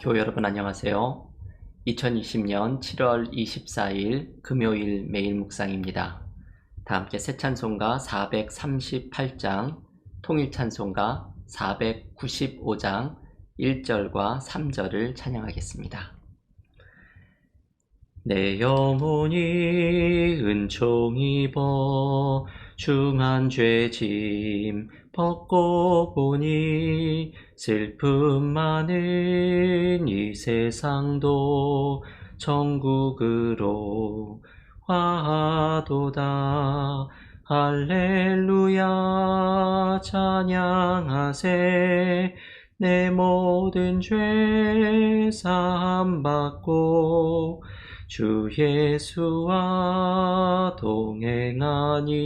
교회 여러분 안녕하세요. 2020년 7월 24일 금요일 매일 묵상입니다. 다 함께 새 찬송가 438장, 통일 찬송가 495장 1절과 3절을 찬양하겠습니다. 내 영혼이 은총 입어 중한 죄짐 벗고 보니 슬픔 많은 이 세상도 천국으로 화하도다. 할렐루야 찬양하세. 내 모든 죄 사함 받고 주 예수와 동행하니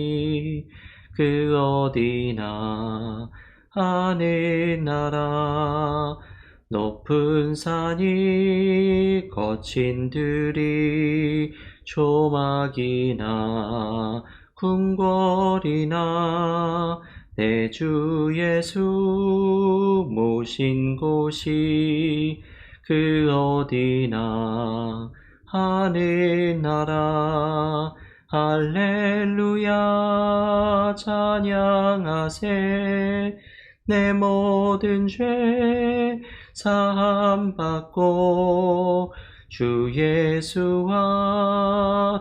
그 어디나 하늘나라. 높은 산이 거친 들이 조막이나 궁궐이나 내 주 예수 모신 곳이 그 어디나 하늘나라. 할렐루야 찬양하세. 내 모든 죄 사함 받고 주 예수와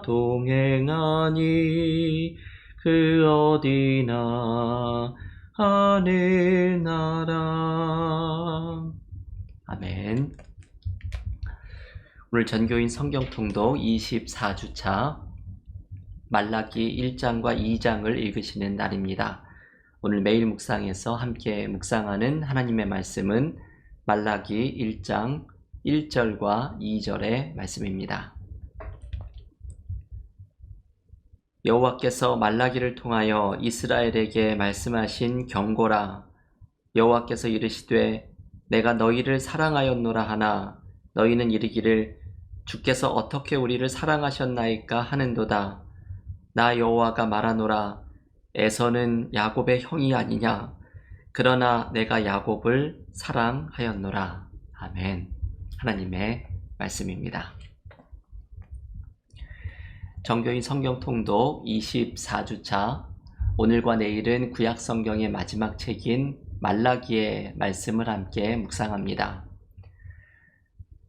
동행하니 그 어디나 하늘나라. 아멘. 오늘 전교인 성경통독 24주차 말라기 1장과 2장을 읽으시는 날입니다. 오늘 매일 묵상에서 함께 묵상하는 하나님의 말씀은 말라기 1장 1절과 2절의 말씀입니다. 여호와께서 말라기를 통하여 이스라엘에게 말씀하신 경고라. 여호와께서 이르시되 내가 너희를 사랑하였노라 하나 너희는 이르기를 주께서 어떻게 우리를 사랑하셨나이까 하는도다. 나 여호와가 말하노라. 에서는 야곱의 형이 아니냐. 그러나 내가 야곱을 사랑하였노라. 아멘. 하나님의 말씀입니다. 정교인 성경통독 24주차, 오늘과 내일은 구약성경의 마지막 책인 말라기의 말씀을 함께 묵상합니다.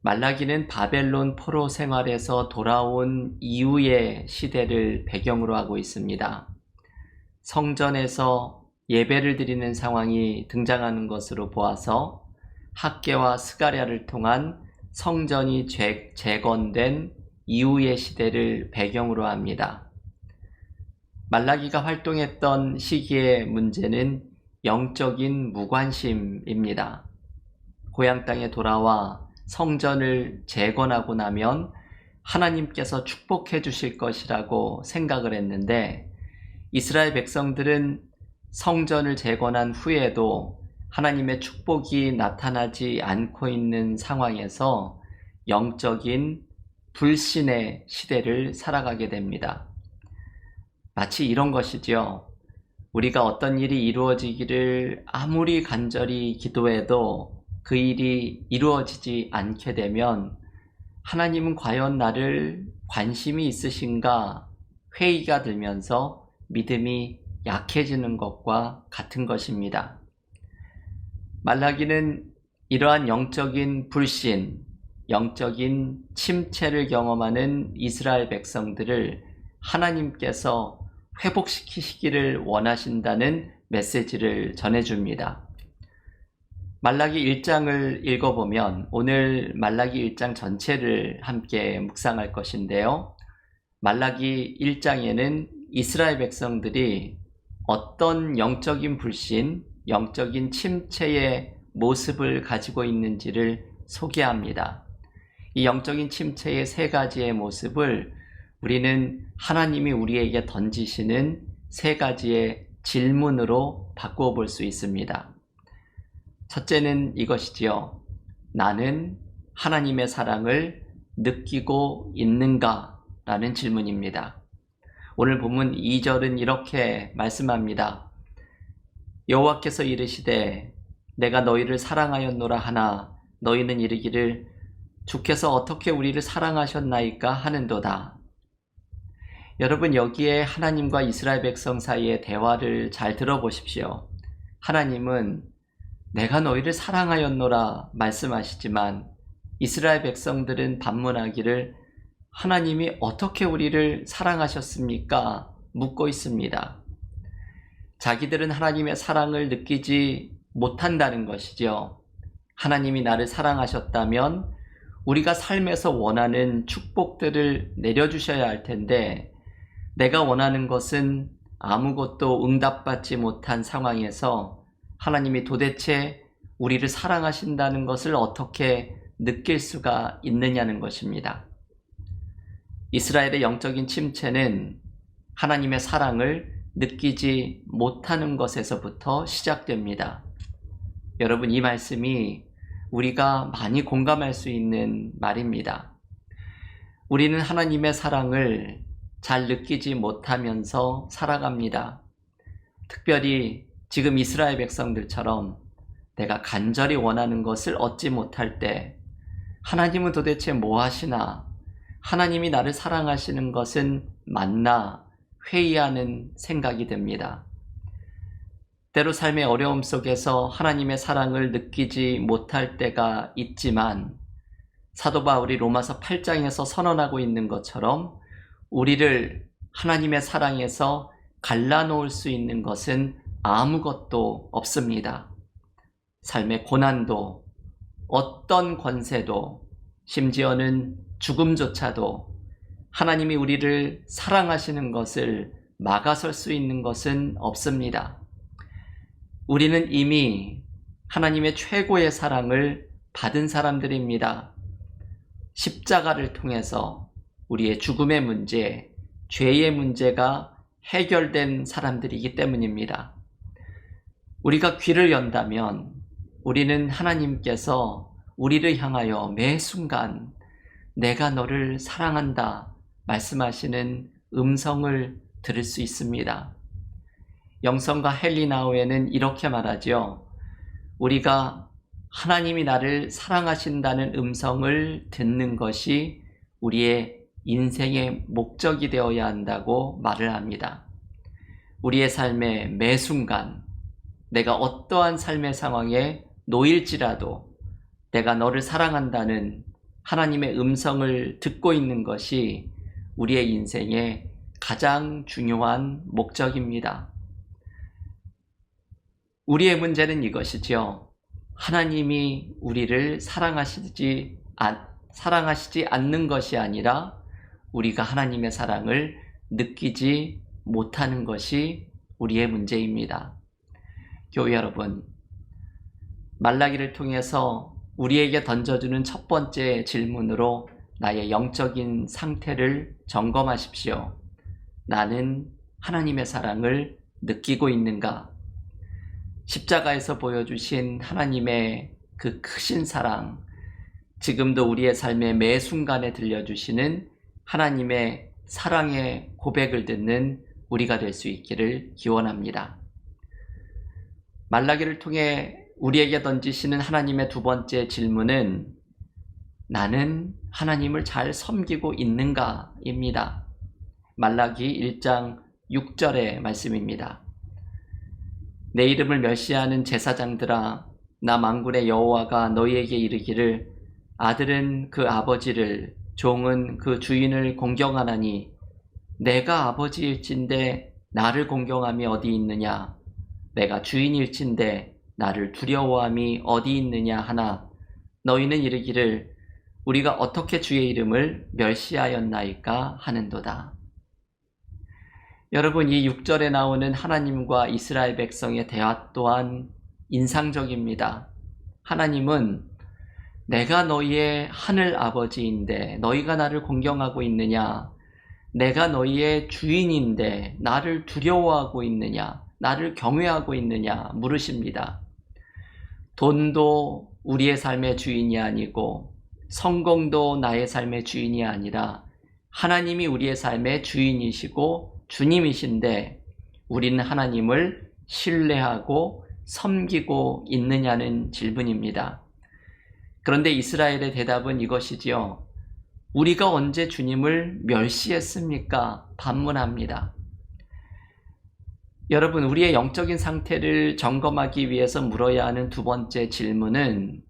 말라기는 바벨론 포로 생활에서 돌아온 이후의 시대를 배경으로 하고 있습니다. 성전에서 예배를 드리는 상황이 등장하는 것으로 보아서 학개와 스가랴를 통한 성전이 재건된 이후의 시대를 배경으로 합니다. 말라기가 활동했던 시기의 문제는 영적인 무관심입니다. 고향 땅에 돌아와 성전을 재건하고 나면 하나님께서 축복해 주실 것이라고 생각을 했는데 이스라엘 백성들은 성전을 재건한 후에도 하나님의 축복이 나타나지 않고 있는 상황에서 영적인 불신의 시대를 살아가게 됩니다. 마치 이런 것이죠. 우리가 어떤 일이 이루어지기를 아무리 간절히 기도해도 그 일이 이루어지지 않게 되면 하나님은 과연 나를 관심이 있으신가 회의가 들면서 믿음이 약해지는 것과 같은 것입니다. 말라기는 이러한 영적인 불신, 영적인 침체를 경험하는 이스라엘 백성들을 하나님께서 회복시키시기를 원하신다는 메시지를 전해줍니다. 말라기 1장을 읽어보면 오늘 말라기 1장 전체를 함께 묵상할 것인데요. 말라기 1장에는 이스라엘 백성들이 어떤 영적인 불신, 영적인 침체의 모습을 가지고 있는지를 소개합니다. 이 영적인 침체의 세 가지의 모습을 우리는 하나님이 우리에게 던지시는 세 가지의 질문으로 바꾸어 볼 수 있습니다. 첫째는 이것이지요. 나는 하나님의 사랑을 느끼고 있는가? 라는 질문입니다. 오늘 본문 2절은 이렇게 말씀합니다. 여호와께서 이르시되 내가 너희를 사랑하였노라 하나 너희는 이르기를 주께서 어떻게 우리를 사랑하셨나이까 하는도다. 여러분, 여기에 하나님과 이스라엘 백성 사이의 대화를 잘 들어보십시오. 하나님은 내가 너희를 사랑하였노라 말씀하시지만 이스라엘 백성들은 반문하기를 하나님이 어떻게 우리를 사랑하셨습니까? 묻고 있습니다. 자기들은 하나님의 사랑을 느끼지 못한다는 것이죠. 하나님이 나를 사랑하셨다면 우리가 삶에서 원하는 축복들을 내려주셔야 할 텐데 내가 원하는 것은 아무것도 응답받지 못한 상황에서 하나님이 도대체 우리를 사랑하신다는 것을 어떻게 느낄 수가 있느냐는 것입니다. 이스라엘의 영적인 침체는 하나님의 사랑을 느끼지 못하는 것에서부터 시작됩니다. 여러분, 이 말씀이 우리가 많이 공감할 수 있는 말입니다. 우리는 하나님의 사랑을 잘 느끼지 못하면서 살아갑니다. 특별히 지금 이스라엘 백성들처럼 내가 간절히 원하는 것을 얻지 못할 때 하나님은 도대체 뭐 하시나? 하나님이 나를 사랑하시는 것은 맞나? 회의하는 생각이 듭니다. 때로 삶의 어려움 속에서 하나님의 사랑을 느끼지 못할 때가 있지만 사도 바울이 로마서 8장에서 선언하고 있는 것처럼 우리를 하나님의 사랑에서 갈라놓을 수 있는 것은 아무것도 없습니다. 삶의 고난도, 어떤 권세도, 심지어는 죽음조차도 하나님이 우리를 사랑하시는 것을 막아설 수 있는 것은 없습니다. 우리는 이미 하나님의 최고의 사랑을 받은 사람들입니다. 십자가를 통해서 우리의 죽음의 문제, 죄의 문제가 해결된 사람들이기 때문입니다. 우리가 귀를 연다면 우리는 하나님께서 우리를 향하여 매 순간 내가 너를 사랑한다 말씀하시는 음성을 들을 수 있습니다. 영성가 헬리나우에는 이렇게 말하죠. 우리가 하나님이 나를 사랑하신다는 음성을 듣는 것이 우리의 인생의 목적이 되어야 한다고 말을 합니다. 우리의 삶의 매 순간 내가 어떠한 삶의 상황에 놓일지라도 내가 너를 사랑한다는 하나님의 음성을 듣고 있는 것이 우리의 인생의 가장 중요한 목적입니다. 우리의 문제는 이것이죠. 하나님이 우리를 사랑하시지 않는 것이 아니라 우리가 하나님의 사랑을 느끼지 못하는 것이 우리의 문제입니다. 교회 여러분, 말라기를 통해서 우리에게 던져주는 첫 번째 질문으로 나의 영적인 상태를 점검하십시오. 나는 하나님의 사랑을 느끼고 있는가? 십자가에서 보여주신 하나님의 그 크신 사랑, 지금도 우리의 삶의 매 순간에 들려주시는 하나님의 사랑의 고백을 듣는 우리가 될 수 있기를 기원합니다. 말라기를 통해 우리에게 던지시는 하나님의 두 번째 질문은 나는 하나님을 잘 섬기고 있는가? 입니다. 말라기 1장 6절의 말씀입니다. 내 이름을 멸시하는 제사장들아, 나 만군의 여호와가 너희에게 이르기를 아들은 그 아버지를, 종은 그 주인을 공경하나니 내가 아버지일진데 나를 공경함이 어디 있느냐? 내가 주인일진데 나를 두려워함이 어디 있느냐 하나 너희는 이르기를 우리가 어떻게 주의 이름을 멸시하였나이까 하는도다. 여러분, 이 6절에 나오는 하나님과 이스라엘 백성의 대화 또한 인상적입니다. 하나님은 내가 너희의 하늘 아버지인데 너희가 나를 공경하고 있느냐? 내가 너희의 주인인데 나를 두려워하고 있느냐? 나를 경외하고 있느냐? 물으십니다. 돈도 우리의 삶의 주인이 아니고 성공도 나의 삶의 주인이 아니라 하나님이 우리의 삶의 주인이시고 주님이신데 우리는 하나님을 신뢰하고 섬기고 있느냐는 질문입니다. 그런데 이스라엘의 대답은 이것이지요. 우리가 언제 주님을 멸시했습니까? 반문합니다. 여러분, 우리의 영적인 상태를 점검하기 위해서 물어야 하는 두 번째 질문은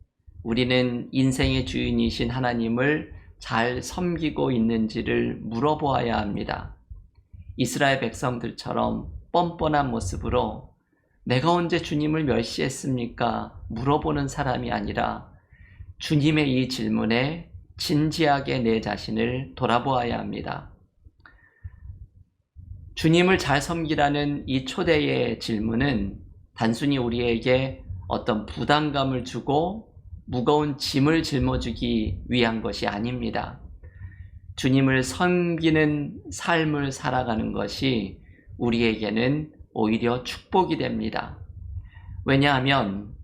우리는 인생의 주인이신 하나님을 잘 섬기고 있는지를 물어보아야 합니다. 이스라엘 백성들처럼 뻔뻔한 모습으로 내가 언제 주님을 멸시했습니까? 물어보는 사람이 아니라 주님의 이 질문에 진지하게 내 자신을 돌아보아야 합니다. 주님을 잘 섬기라는 이 초대의 질문은 단순히 우리에게 어떤 부담감을 주고 무거운 짐을 짊어주기 위한 것이 아닙니다. 주님을 섬기는 삶을 살아가는 것이 우리에게는 오히려 축복이 됩니다. 왜냐하면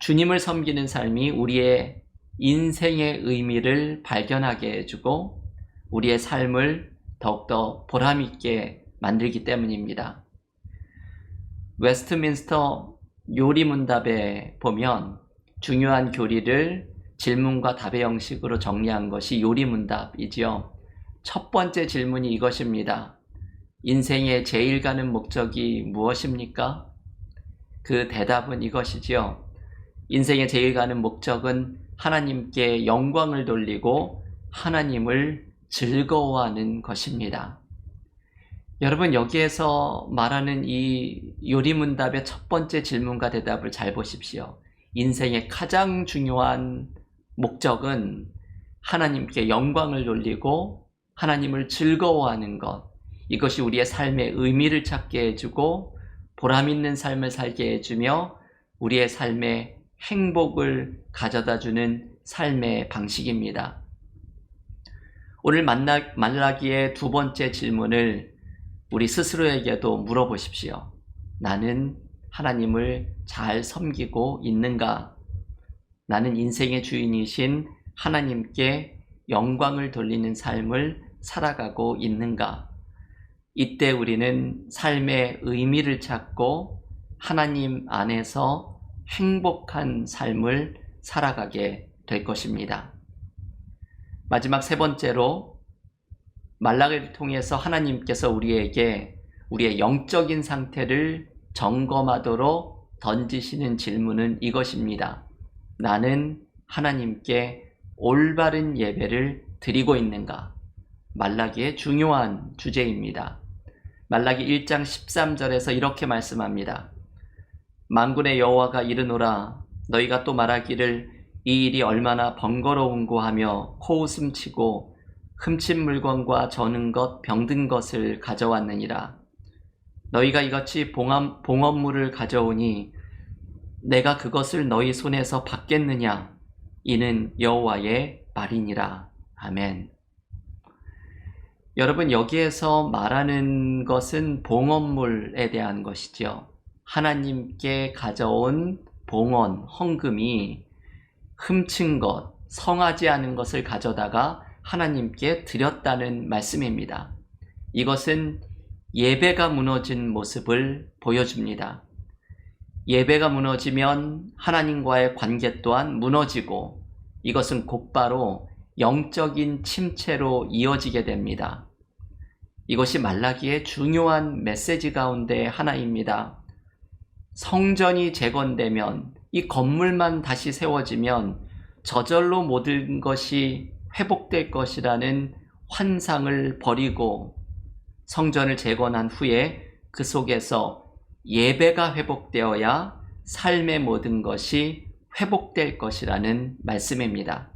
주님을 섬기는 삶이 우리의 인생의 의미를 발견하게 해주고 우리의 삶을 더욱더 보람있게 만들기 때문입니다. 웨스트민스터 요리문답에 보면 중요한 교리를 질문과 답의 형식으로 정리한 것이 요리문답이지요. 첫 번째 질문이 이것입니다. 인생의 제일 가는 목적이 무엇입니까? 그 대답은 이것이지요. 인생의 제일 가는 목적은 하나님께 영광을 돌리고 하나님을 즐거워하는 것입니다. 여러분, 여기에서 말하는 이 요리문답의 첫 번째 질문과 대답을 잘 보십시오. 인생의 가장 중요한 목적은 하나님께 영광을 돌리고 하나님을 즐거워하는 것, 이것이 우리의 삶의 의미를 찾게 해주고 보람있는 삶을 살게 해주며 우리의 삶에 행복을 가져다주는 삶의 방식입니다. 오늘 말라기의 두 번째 질문을 우리 스스로에게도 물어보십시오. 나는 하나님을 잘 섬기고 있는가? 나는 인생의 주인이신 하나님께 영광을 돌리는 삶을 살아가고 있는가? 이때 우리는 삶의 의미를 찾고 하나님 안에서 행복한 삶을 살아가게 될 것입니다. 마지막 세 번째로 말라기를 통해서 하나님께서 우리에게 우리의 영적인 상태를 점검하도록 던지시는 질문은 이것입니다. 나는 하나님께 올바른 예배를 드리고 있는가? 말라기의 중요한 주제입니다. 말라기 1장 13절에서 이렇게 말씀합니다. 만군의 여호와가 이르노라 너희가 또 말하기를 이 일이 얼마나 번거로운고 하며 코웃음 치고 흠친 물건과 저는 것 병든 것을 가져왔느니라. 너희가 이같이 봉헌물을 가져오니 내가 그것을 너희 손에서 받겠느냐? 이는 여호와의 말이니라. 아멘. 여러분, 여기에서 말하는 것은 봉헌물에 대한 것이죠. 하나님께 가져온 봉헌, 헌금이 흠친 것, 성하지 않은 것을 가져다가 하나님께 드렸다는 말씀입니다. 이것은 예배가 무너진 모습을 보여줍니다. 예배가 무너지면 하나님과의 관계 또한 무너지고 이것은 곧바로 영적인 침체로 이어지게 됩니다. 이것이 말라기의 중요한 메시지 가운데 하나입니다. 성전이 재건되면 이 건물만 다시 세워지면 저절로 모든 것이 회복될 것이라는 환상을 버리고 성전을 재건한 후에 그 속에서 예배가 회복되어야 삶의 모든 것이 회복될 것이라는 말씀입니다.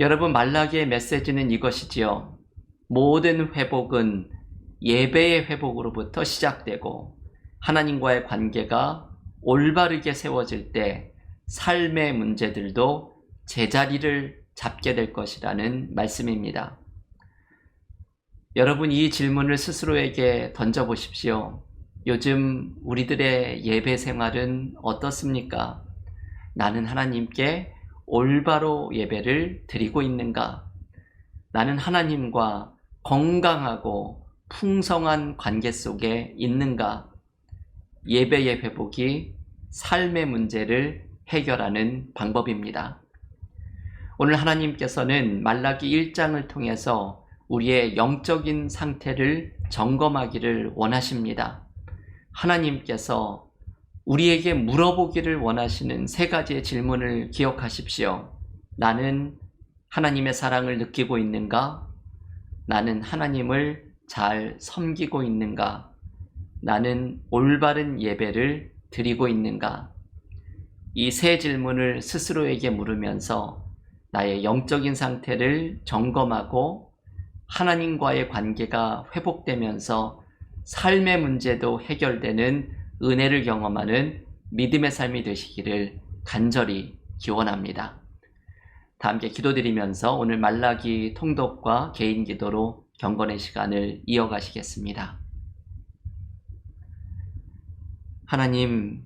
여러분, 말라기의 메시지는 이것이지요. 모든 회복은 예배의 회복으로부터 시작되고 하나님과의 관계가 올바르게 세워질 때 삶의 문제들도 제자리를 잡게 될 것이라는 말씀입니다. 여러분, 이 질문을 스스로에게 던져보십시오. 요즘 우리들의 예배 생활은 어떻습니까? 나는 하나님께 올바로 예배를 드리고 있는가? 나는 하나님과 건강하고 풍성한 관계 속에 있는가? 예배의 회복이 삶의 문제를 해결하는 방법입니다. 오늘 하나님께서는 말라기 1장을 통해서 우리의 영적인 상태를 점검하기를 원하십니다. 하나님께서 우리에게 물어보기를 원하시는 세 가지의 질문을 기억하십시오. 나는 하나님의 사랑을 느끼고 있는가? 나는 하나님을 잘 섬기고 있는가? 나는 올바른 예배를 드리고 있는가? 이 세 질문을 스스로에게 물으면서 나의 영적인 상태를 점검하고 하나님과의 관계가 회복되면서 삶의 문제도 해결되는 은혜를 경험하는 믿음의 삶이 되시기를 간절히 기원합니다. 다 함께 기도드리면서 오늘 말라기 통독과 개인 기도로 경건의 시간을 이어가시겠습니다. 하나님,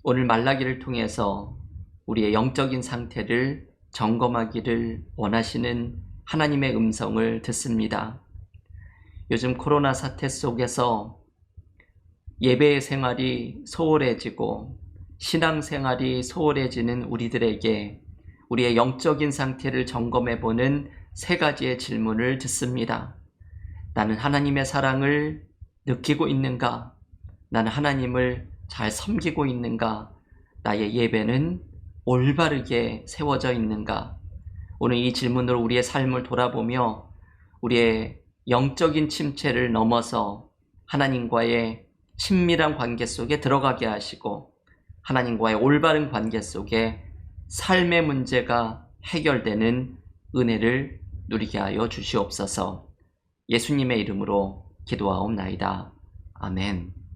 오늘 말라기를 통해서 우리의 영적인 상태를 점검하기를 원하시는 하나님의 음성을 듣습니다. 요즘 코로나 사태 속에서 예배의 생활이 소홀해지고 신앙생활이 소홀해지는 우리들에게 우리의 영적인 상태를 점검해보는 세 가지의 질문을 듣습니다. 나는 하나님의 사랑을 느끼고 있는가? 나는 하나님을 잘 섬기고 있는가? 나의 예배는 올바르게 세워져 있는가? 오늘 이 질문으로 우리의 삶을 돌아보며 우리의 영적인 침체를 넘어서 하나님과의 친밀한 관계 속에 들어가게 하시고 하나님과의 올바른 관계 속에 삶의 문제가 해결되는 은혜를 누리게 하여 주시옵소서. 예수님의 이름으로 기도하옵나이다. 아멘.